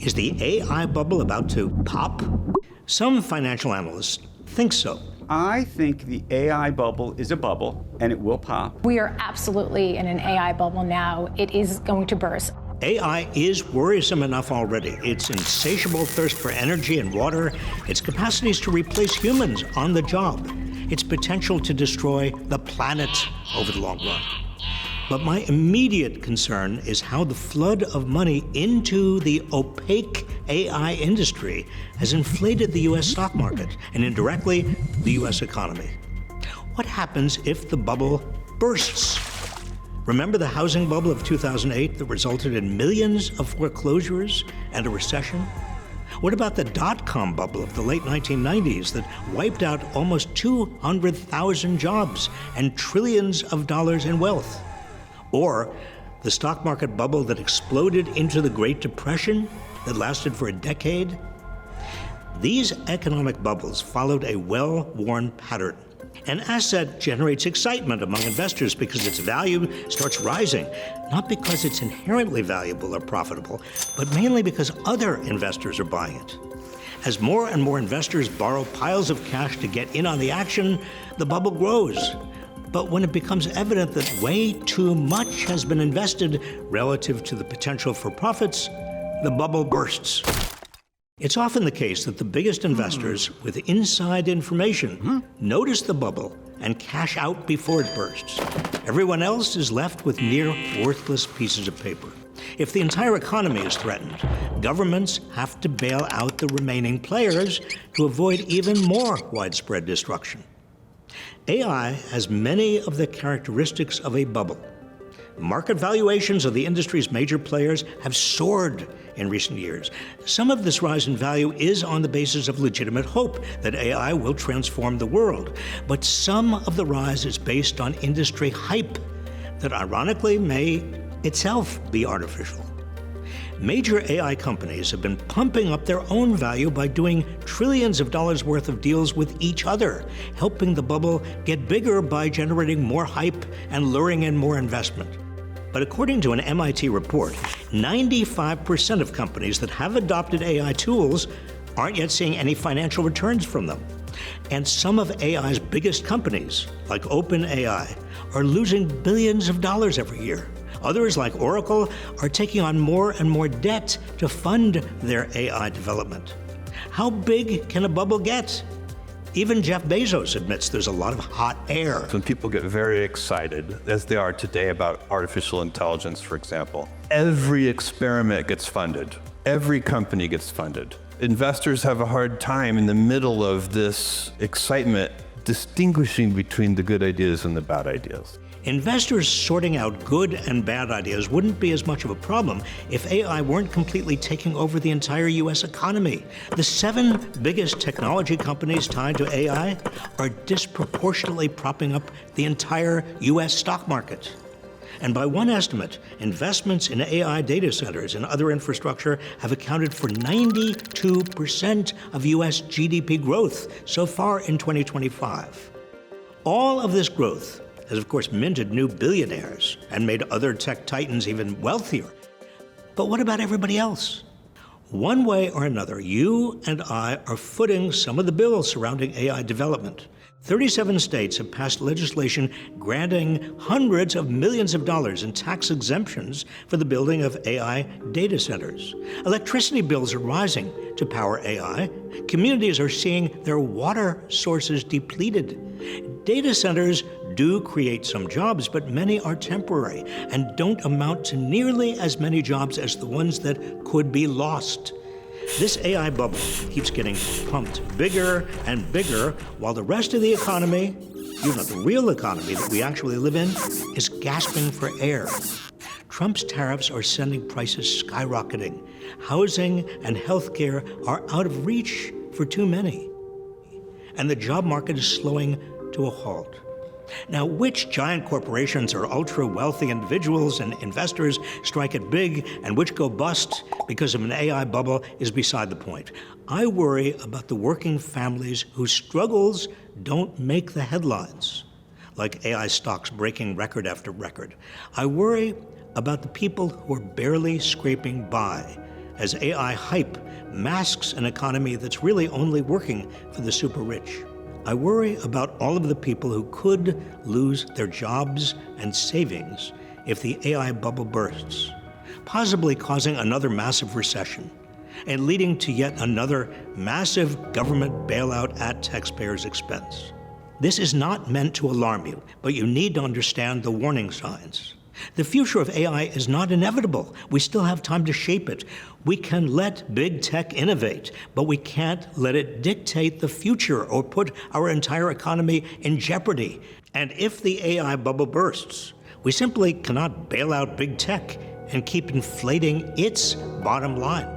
Is the AI bubble about to pop? Some financial analysts think so. I think the AI bubble is a bubble, and it will pop. We are absolutely in an AI bubble now. It is going to burst. AI is worrisome enough already. Its insatiable thirst for energy and water, its capacities to replace humans on the job, its potential to destroy the planet over the long run. But my immediate concern is how the flood of money into the opaque AI industry has inflated the U.S. stock market and indirectly the U.S. economy. What happens if the bubble bursts? Remember the housing bubble of 2008 that resulted in millions of foreclosures and a recession? What about the dot-com bubble of the late 1990s that wiped out almost 200,000 jobs and trillions of dollars in wealth? Or the stock market bubble that exploded into the Great Depression that lasted for a decade? These economic bubbles followed a well-worn pattern. An asset generates excitement among investors because its value starts rising, not because it's inherently valuable or profitable, but mainly because other investors are buying it. As more and more investors borrow piles of cash to get in on the action, the bubble grows. But when it becomes evident that way too much has been invested relative to the potential for profits, the bubble bursts. It's often the case that the biggest investors with inside information notice the bubble and cash out before it bursts. Everyone else is left with near worthless pieces of paper. If the entire economy is threatened, governments have to bail out the remaining players to avoid even more widespread destruction. AI has many of the characteristics of a bubble. Market valuations of the industry's major players have soared in recent years. Some of this rise in value is on the basis of legitimate hope that AI will transform the world, but some of the rise is based on industry hype that ironically may itself be artificial. Major AI companies have been pumping up their own value by doing trillions of dollars worth of deals with each other, helping the bubble get bigger by generating more hype and luring in more investment. But according to an MIT report, 95% of companies that have adopted AI tools aren't yet seeing any financial returns from them. And some of AI's biggest companies, like OpenAI, are losing billions of dollars every year. Others, like Oracle, are taking on more and more debt to fund their AI development. How big can a bubble get? Even Jeff Bezos admits there's a lot of hot air. When people get very excited, as they are today about artificial intelligence, for example, every experiment gets funded. Every company gets funded. Investors have a hard time in the middle of this excitement distinguishing between the good ideas and the bad ideas. Investors sorting out good and bad ideas wouldn't be as much of a problem if AI weren't completely taking over the entire U.S. economy. The 7 biggest technology companies tied to AI are disproportionately propping up the entire U.S. stock market. And by one estimate, investments in AI data centers and other infrastructure have accounted for 92% of U.S. GDP growth so far in 2025. All of this growth has, of course, minted new billionaires and made other tech titans even wealthier. But what about everybody else? One way or another, you and I are footing some of the bill surrounding AI development. 37 states have passed legislation granting hundreds of millions of dollars in tax exemptions for the building of AI data centers. Electricity bills are rising to power AI. Communities are seeing their water sources depleted. Data centers do create some jobs, but many are temporary and don't amount to nearly as many jobs as the ones that could be lost. This AI bubble keeps getting pumped bigger and bigger while the rest of the economy, the real economy that we actually live in, is gasping for air. Trump's tariffs are sending prices skyrocketing. Housing and healthcare are out of reach for too many. And the job market is slowing to a halt. Now, which giant corporations or ultra-wealthy individuals and investors strike it big and which go bust because of an AI bubble is beside the point. I worry about the working families whose struggles don't make the headlines, like AI stocks breaking record after record. I worry about the people who are barely scraping by, as AI hype masks an economy that's really only working for the super rich. I worry about all of the people who could lose their jobs and savings if the AI bubble bursts, possibly causing another massive recession and leading to yet another massive government bailout at taxpayers' expense. This is not meant to alarm you, but you need to understand the warning signs. The future of AI is not inevitable. We still have time to shape it. We can let big tech innovate, but we can't let it dictate the future or put our entire economy in jeopardy. And if the AI bubble bursts, we simply cannot bail out big tech and keep inflating its bottom line.